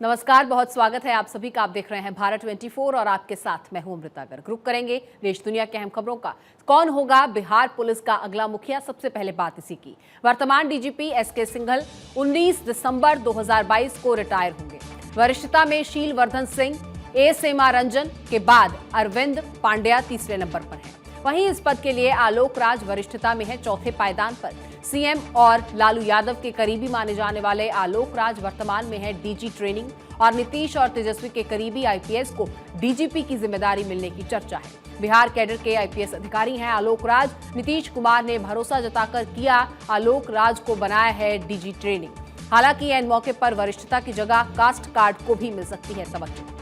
नमस्कार, बहुत स्वागत है आप सभी का। आप देख रहे हैं भारत 24 और आपके साथ मैं हूं अमृता गर्ग। रुक करेंगे देश दुनिया के अहम खबरों का। कौन होगा बिहार पुलिस का अगला मुखिया? सबसे पहले बात इसी की। वर्तमान डीजीपी एसके सिंघल 19 दिसंबर 2022 को रिटायर होंगे। वरिष्ठता में शीलवर्धन सिंह, ए सेमा रंजन के बाद अरविंद पांड्या तीसरे नंबर पर हैं। वहीं इस पद के लिए आलोक राज वरिष्ठता में है चौथे पायदान पर। सीएम और लालू यादव के करीबी माने जाने वाले आलोक राज वर्तमान में है डीजी ट्रेनिंग और नीतीश और तेजस्वी के करीबी आईपीएस को डीजीपी की जिम्मेदारी मिलने की चर्चा है। बिहार कैडर के आईपीएस अधिकारी हैं आलोक राज। नीतीश कुमार ने भरोसा जताकर किया आलोक राज को बनाया है डीजी ट्रेनिंग। हालांकि एन मौके पर वरिष्ठता की जगह कास्ट कार्ड को भी मिल सकती है तवज्जो।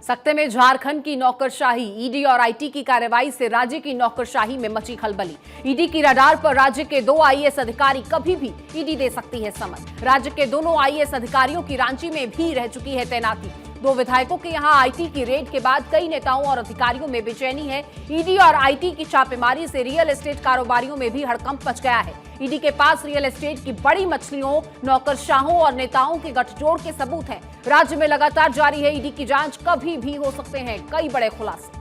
सख्ते में झारखंड की नौकरशाही। ईडी और आईटी की कार्रवाई से राज्य की नौकरशाही में मची खलबली। ईडी की रडार पर राज्य के 2 आईएएस अधिकारी। कभी भी ईडी दे सकती है समन। राज्य के दोनों आईएएस अधिकारियों की रांची में भी रह चुकी है तैनाती। 2 विधायकों के यहां आईटी की रेड के बाद कई नेताओं और अधिकारियों में बेचैनी है। ईडी और आईटी की छापेमारी से रियल एस्टेट कारोबारियों में भी हड़कंप मच गया है। ईडी के पास रियल एस्टेट की बड़ी मछलियों, नौकरशाहों और नेताओं के गठजोड़ के सबूत हैं। राज्य में लगातार जारी है ईडी की जांच। कभी भी हो सकते हैं कई बड़े खुलासे।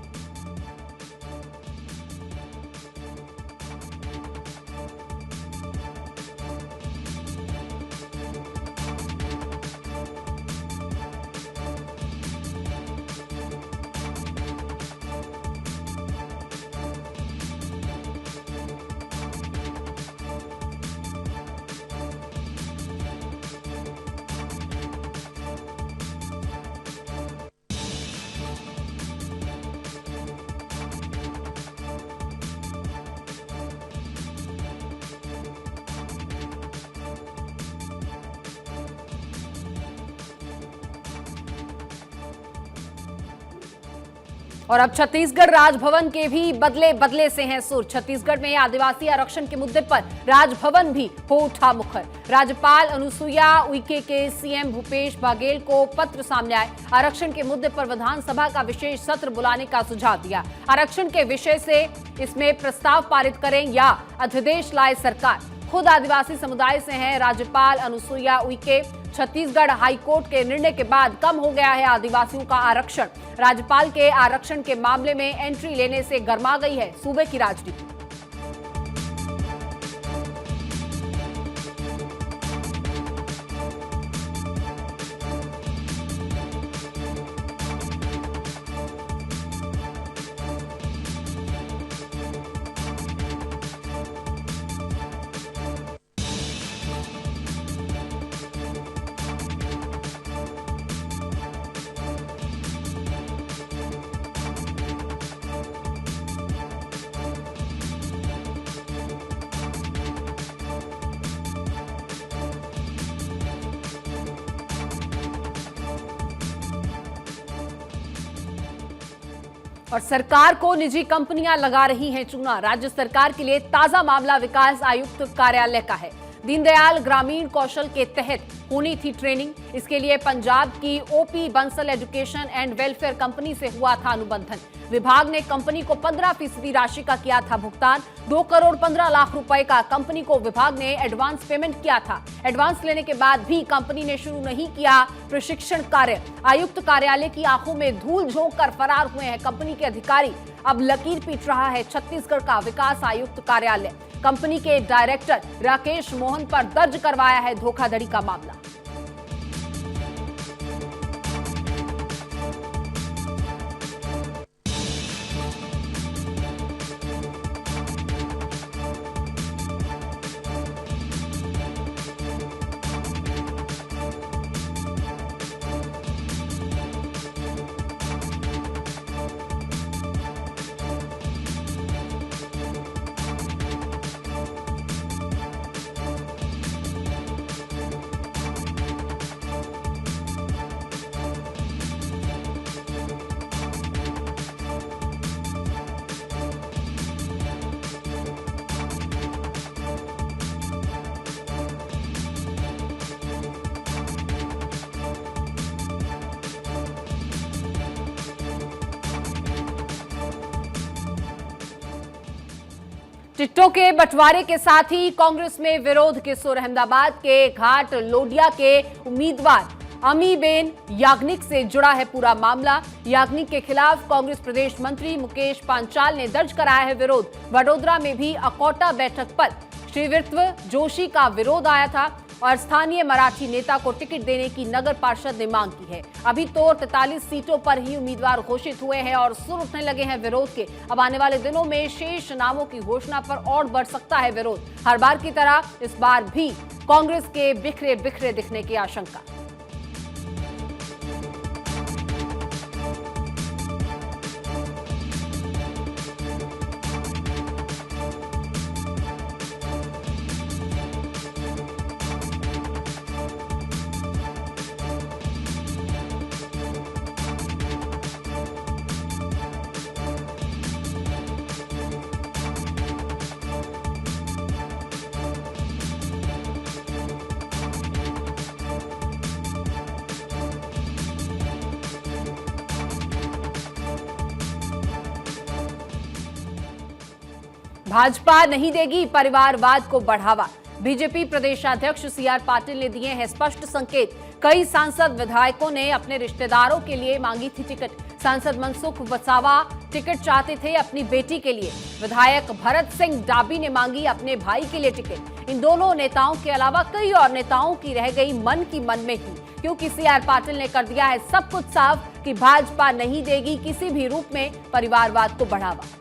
और अब छत्तीसगढ़ राजभवन के भी बदले से हैं सुर। छत्तीसगढ़ में आदिवासी आरक्षण के मुद्दे पर राजभवन भी हो उठा मुखर। राज्यपाल अनुसुईया उइके के सीएम भूपेश बघेल को पत्र सामने आए। आरक्षण के मुद्दे पर विधानसभा का विशेष सत्र बुलाने का सुझाव दिया। आरक्षण के विषय से इसमें प्रस्ताव पारित करें या अध्यादेश लाए सरकार। खुद आदिवासी समुदाय से हैं राज्यपाल अनुसुईया उइके। छत्तीसगढ़ हाईकोर्ट के निर्णय के बाद कम हो गया है आदिवासियों का आरक्षण। राज्यपाल के आरक्षण के मामले में एंट्री लेने से गरमा गई है सूबे की राजनीति। और सरकार को निजी कंपनियां लगा रही हैं चूना। राज्य सरकार के लिए ताजा मामला विकास आयुक्त कार्यालय का है। दीनदयाल ग्रामीण कौशल के तहत होनी थी ट्रेनिंग। इसके लिए पंजाब की OP Bansal education and welfare company से हुआ था अनुबंधन। विभाग ने कंपनी को 15% राशि का किया था भुगतान। 2 करोड़ 15 लाख रुपए का कंपनी को विभाग ने एडवांस पेमेंट किया था। एडवांस लेने के बाद भी कंपनी ने शुरू नहीं किया प्रशिक्षण कार्य। आयुक्त कार्यालय की आंखों में धूल झोंक कर फरार हुए हैं कंपनी के अधिकारी। अब लकीर पीट रहा है छत्तीसगढ़ का विकास आयुक्त कार्यालय। कंपनी के डायरेक्टर राकेश मोहन पर दर्ज करवाया है धोखाधड़ी का मामला। टिकटों के बंटवारे के साथ ही कांग्रेस में विरोध के सुर। अहमदाबाद के घाट लोडिया के उम्मीदवार अमीबेन याग्निक से जुड़ा है पूरा मामला। याग्निक के खिलाफ कांग्रेस प्रदेश मंत्री मुकेश पांचाल ने दर्ज कराया है विरोध। वडोदरा में भी अकोटा बैठक पर श्रीवित्व जोशी का विरोध आया था और स्थानीय मराठी नेता को टिकट देने की नगर पार्षद ने मांग की है। अभी तो 43 सीटों पर ही उम्मीदवार घोषित हुए हैं और सुर उठने लगे हैं विरोध के। अब आने वाले दिनों में शेष नामों की घोषणा पर और बढ़ सकता है विरोध। हर बार की तरह इस बार भी कांग्रेस के बिखरे बिखरे दिखने की आशंका। भाजपा नहीं देगी परिवारवाद को बढ़ावा। बीजेपी प्रदेशाध्यक्ष सीआर पाटिल ने दिए हैं स्पष्ट संकेत। कई सांसद विधायकों ने अपने रिश्तेदारों के लिए मांगी थी टिकट। सांसद मनसुख वसावा टिकट चाहते थे अपनी बेटी के लिए। विधायक भरत सिंह डाबी ने मांगी अपने भाई के लिए टिकट। इन दोनों नेताओं के अलावा कई और नेताओं की रह गई मन की मन में ही, क्योंकि सीआर पाटिल ने कर दिया है सब कुछ साफ कि भाजपा नहीं देगी किसी भी रूप में परिवारवाद को बढ़ावा।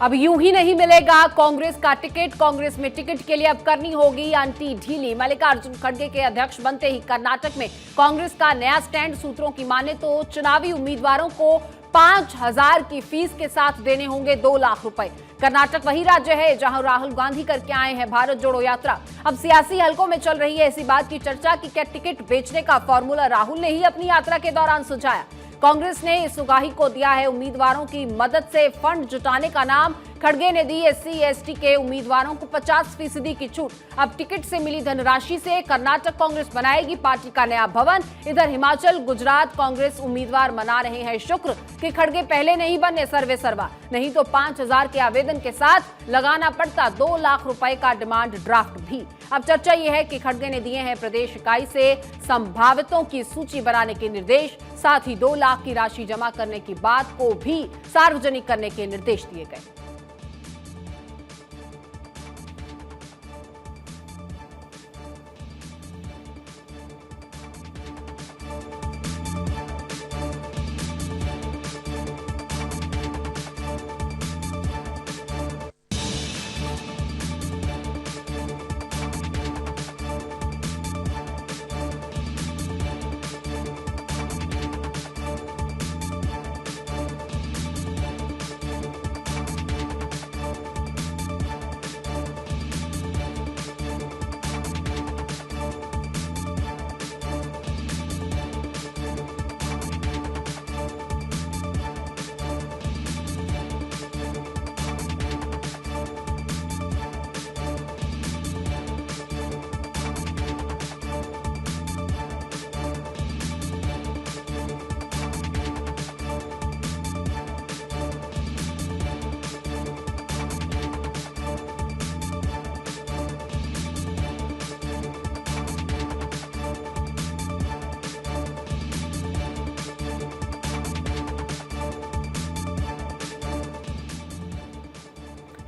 अब यूं ही नहीं मिलेगा कांग्रेस का टिकट। कांग्रेस में टिकट के लिए अब करनी होगी अंटी ढीली। मल्लिकार्जुन खड़गे के अध्यक्ष बनते ही कर्नाटक में कांग्रेस का नया स्टैंड। सूत्रों की माने तो चुनावी उम्मीदवारों को 5,000 की फीस के साथ देने होंगे 2 लाख रुपए। कर्नाटक वही राज्य है जहां राहुल गांधी करके आए हैं भारत जोड़ो यात्रा। अब सियासी हलकों में चल रही है ऐसी बात की चर्चा कि क्या टिकट बेचने का फॉर्मूला राहुल ने ही अपनी यात्रा के दौरान सुझाया। कांग्रेस ने इस उगाही को दिया है उम्मीदवारों की मदद से फंड जुटाने का नाम। खड़गे ने दी SC/ST के उम्मीदवारों को 50% की छूट। अब टिकट से मिली धनराशि से कर्नाटक कांग्रेस बनाएगी पार्टी का नया भवन। इधर हिमाचल गुजरात कांग्रेस उम्मीदवार मना रहे हैं शुक्र कि खड़गे पहले नहीं बने सर्वे सर्वा, नहीं तो 5,000 के आवेदन के साथ लगाना पड़ता 2 लाख रुपए का डिमांड ड्राफ्ट भी। अब चर्चा यह है कि खड़गे ने दिए हैं प्रदेश इकाई से संभावितों की सूची बनाने के निर्देश। साथ ही 2 लाख की राशि जमा करने की बात को भी सार्वजनिक करने के निर्देश दिए गए।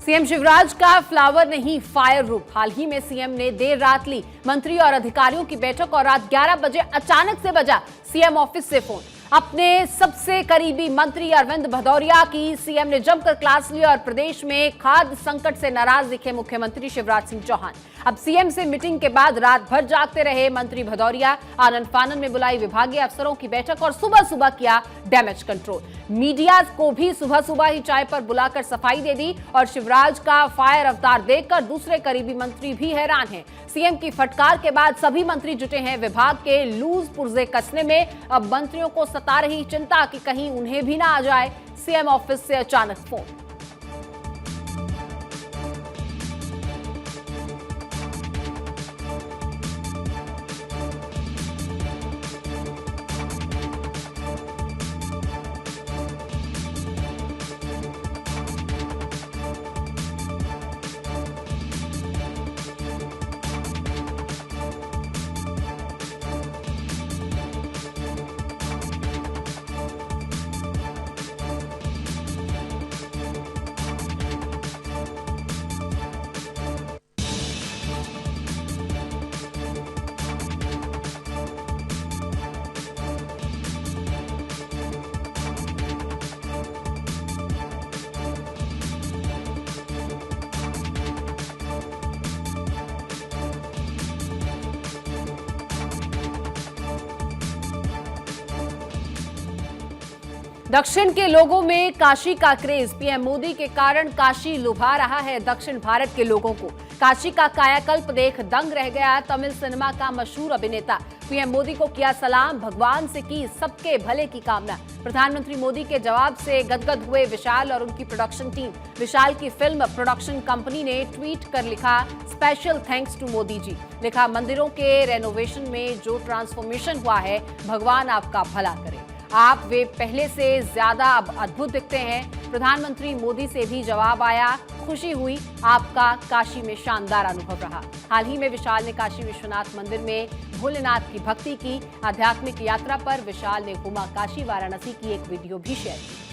सीएम शिवराज का फ्लावर नहीं फायर रूप। हाल ही में सीएम ने देर रात ली मंत्री और अधिकारियों की बैठक और रात 11 बजे अचानक से बजा सीएम ऑफिस से फोन। अपने सबसे करीबी मंत्री अरविंद भदौरिया की सीएम ने जमकर क्लास ली और प्रदेश में खाद्य संकट से नाराज दिखे मुख्यमंत्री शिवराज सिंह चौहान। अब सीएम से मीटिंग के बाद रात भर जागते रहे मंत्री भदौरिया। आनन फानन में बुलाई विभागीय अफसरों की बैठक और सुबह सुबह किया डैमेज कंट्रोल। मीडिया को भी सुबह सुबह ही चाय पर बुलाकर सफाई दे दी और शिवराज का फायर अवतार देखकर दूसरे करीबी मंत्री भी हैरान हैं। सीएम की फटकार के बाद सभी मंत्री जुटे हैं विभाग के लूज पुर्जे कसने में। अब मंत्रियों को सता रही चिंता कि कहीं उन्हें भी ना आ जाए सीएम ऑफिस से अचानक फोन। दक्षिण के लोगों में काशी का क्रेज। पीएम मोदी के कारण काशी लुभा रहा है दक्षिण भारत के लोगों को। काशी का कायाकल्प देख दंग रह गया तमिल सिनेमा का मशहूर अभिनेता। पीएम मोदी को किया सलाम, भगवान से की सबके भले की कामना। प्रधानमंत्री मोदी के जवाब से गदगद हुए विशाल और उनकी प्रोडक्शन टीम। विशाल की फिल्म प्रोडक्शन कंपनी ने ट्वीट कर लिखा, special thanks to Modi ji. लिखा, मंदिरों के रेनोवेशन में जो ट्रांसफॉर्मेशन हुआ है, भगवान आपका भला करे। आप वे पहले से ज्यादा अब अद्भुत दिखते हैं। प्रधानमंत्री मोदी से भी जवाब आया, खुशी हुई, आपका काशी में शानदार अनुभव रहा। हाल ही में विशाल ने काशी विश्वनाथ मंदिर में भोलेनाथ की भक्ति की। आध्यात्मिक यात्रा पर विशाल ने घूमा काशी वाराणसी की एक वीडियो भी शेयर की।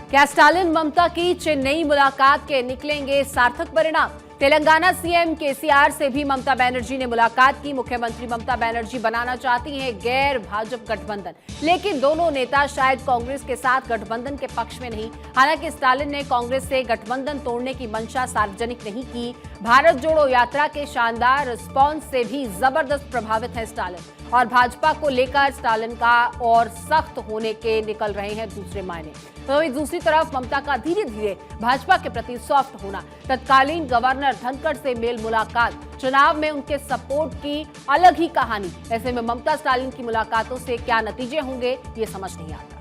क्या स्टालिन ममता की चेन्नई मुलाकात के निकलेंगे सार्थक परिणाम? तेलंगाना सीएम केसीआर से भी ममता बनर्जी ने मुलाकात की। मुख्यमंत्री ममता बनर्जी बनाना चाहती हैं गैर भाजपा गठबंधन, लेकिन दोनों नेता शायद कांग्रेस के साथ गठबंधन के पक्ष में नहीं। हालांकि स्टालिन ने कांग्रेस से गठबंधन तोड़ने की मंशा सार्वजनिक नहीं की। भारत जोड़ो यात्रा के शानदार रिस्पॉन्स से भी जबरदस्त प्रभावित है स्टालिन और भाजपा को लेकर स्टालिन का और सख्त होने के निकल रहे हैं दूसरे मायने। तो दूसरी तरफ ममता का धीरे धीरे भाजपा के प्रति सॉफ्ट होना। तत्कालीन गवर्नर धनखड़ से मेल मुलाकात, चुनाव में उनके सपोर्ट की अलग ही कहानी। ऐसे में ममता स्टालिन की मुलाकातों से क्या नतीजे होंगे, ये समझ नहीं आता।